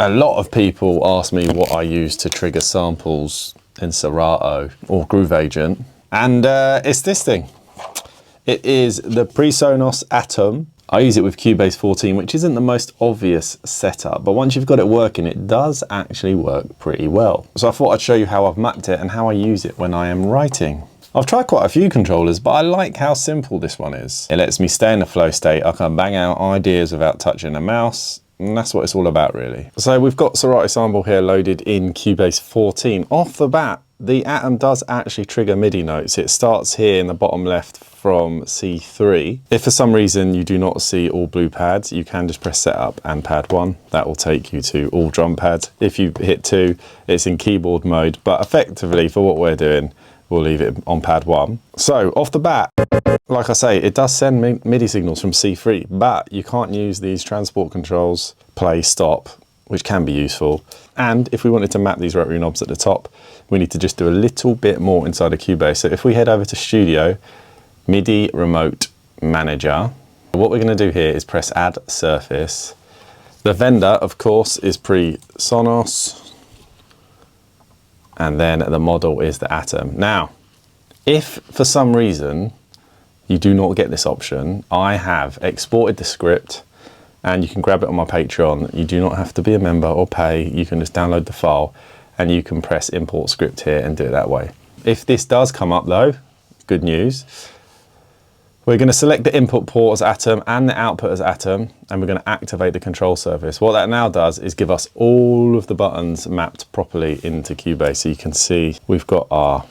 A lot of people ask me what I use to trigger samples in Serato or Groove Agent, and it's this thing. It is the Presonus Atom. I use it with Cubase 14, which isn't the most obvious setup, but once you've got it working, it does actually work pretty well. So I thought I'd show you how I've mapped it and how I use it when I am writing. I've tried quite a few controllers, but I like how simple this one is. It lets me stay in the flow state. I can bang out ideas without touching a mouse. And that's what it's all about, really. So we've got Serato Sample here loaded in Cubase 14. Off the bat, the Atom does actually trigger MIDI notes. It starts here in the bottom left from C3. If for some reason you do not see all blue pads, you can just press Setup and Pad 1. That will take you to all drum pads. If you hit 2, it's in keyboard mode, but effectively for what we're doing, we'll leave it on Pad 1. So off the bat, like I say, it does send MIDI signals from C3, but you can't use these transport controls, play, stop, which can be useful. And if we wanted to map these rotary knobs at the top, we need to just do a little bit more inside of Cubase. So if we head over to Studio, MIDI Remote Manager, what we're going to do here is press Add Surface. The vendor, of course, is Presonus, and then the model is the Atom. Now, if for some reason you do not get this option, I have exported the script and you can grab it on my Patreon. You do not have to be a member or pay. You can just download the file and you can press import script here and do it that way. If this does come up though, good news, we're going to select the input port as Atom and the output as Atom, and we're going to activate the control surface. What that now does is give us all of the buttons mapped properly into Cubase. So you can see we've got our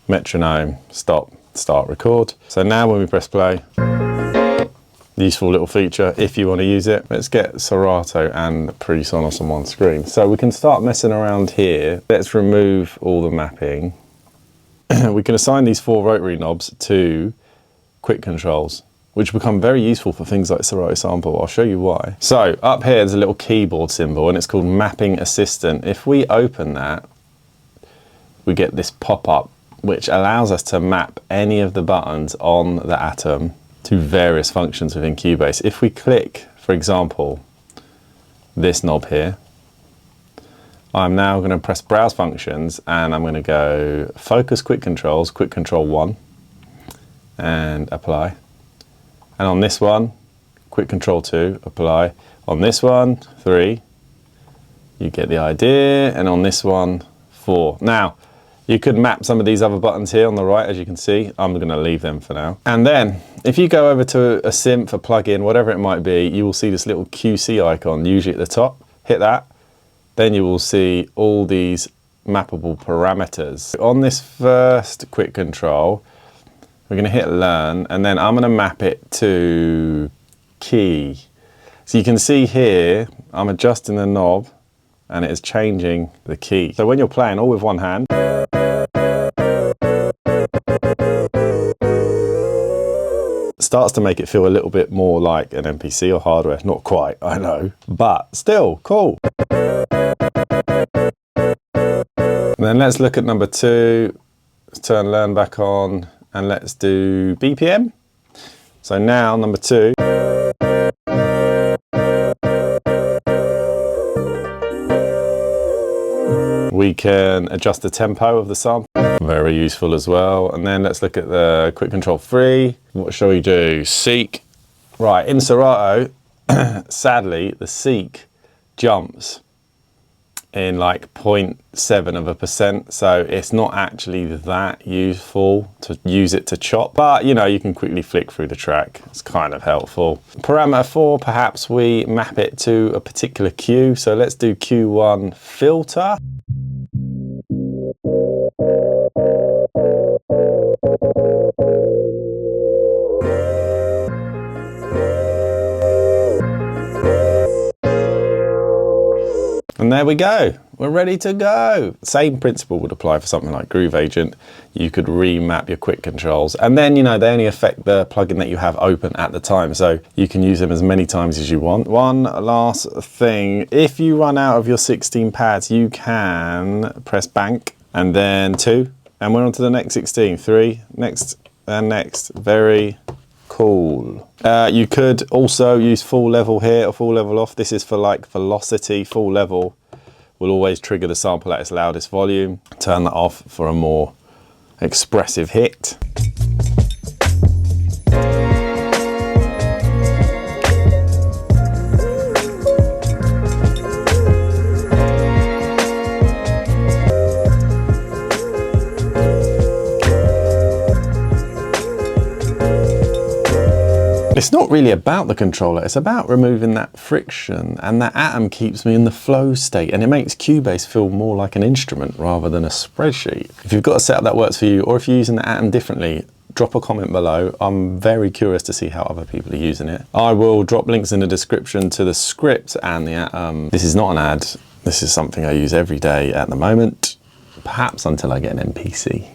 metronome, stop, start, record. So now when we press play, useful little feature if you want to use it. Let's get Serato and Presonus on one screen. So we can start messing around here. Let's remove all the mapping. We can assign these 4 rotary knobs to quick controls, which become very useful for things like Serato Sample. I'll show you why. So up here there's a little keyboard symbol and it's called Mapping Assistant. If we open that, we get this pop-up which allows us to map any of the buttons on the Atom to various functions within Cubase. If we click, for example, this knob here, I'm now going to press Browse Functions and I'm going to go Focus Quick Controls, Quick Control 1, and apply. And on this one, Quick Control 2, apply. On this one, 3, you get the idea, and on this one, 4. Now, you could map some of these other buttons here on the right, as you can see. I'm going to leave them for now. And then, if you go over to a synth, a plugin, whatever it might be, you will see this little QC icon, usually at the top. Hit that. Then you will see all these mappable parameters. On this first quick control, we're going to hit Learn, and then I'm going to map it to Key. So you can see here, I'm adjusting the knob, and it is changing the key. So when you're playing all with one hand, it starts to make it feel a little bit more like an MPC or hardware. Not quite, I know, but still cool. And then let's look at number 2. Let's turn Learn back on and let's do BPM. So now number 2. We can adjust the tempo of the sample, very useful as well. And then let's look at the Quick Control 3. What shall we do? Seek. Right, in Serato, sadly, the seek jumps in like 0.7%, so it's not actually that useful to use it to chop, but you know, you can quickly flick through the track. It's kind of helpful. Parameter 4, perhaps we map it to a particular cue, so let's do Q1 filter. And there we go, we're ready to go. Same principle would apply for something like Groove Agent. You could remap your quick controls, and then, you know, they only affect the plugin that you have open at the time, so you can use them as many times as you want. One last thing, if you run out of your 16 pads, you can press bank, and then 2, and we're on to the next 16, 3, next, and next. Very Cool. You could also use full level here or full level off. This is for like velocity. Full level will always trigger the sample at its loudest volume. Turn that off for a more expressive hit. It's not really about the controller, it's about removing that friction, and that Atom keeps me in the flow state, and it makes Cubase feel more like an instrument rather than a spreadsheet. If you've got a setup that works for you, or if you're using the Atom differently, drop a comment below. I'm very curious to see how other people are using it. I will drop links in the description to the script and the Atom. This is not an ad, this is something I use every day at the moment, perhaps until I get an MPC.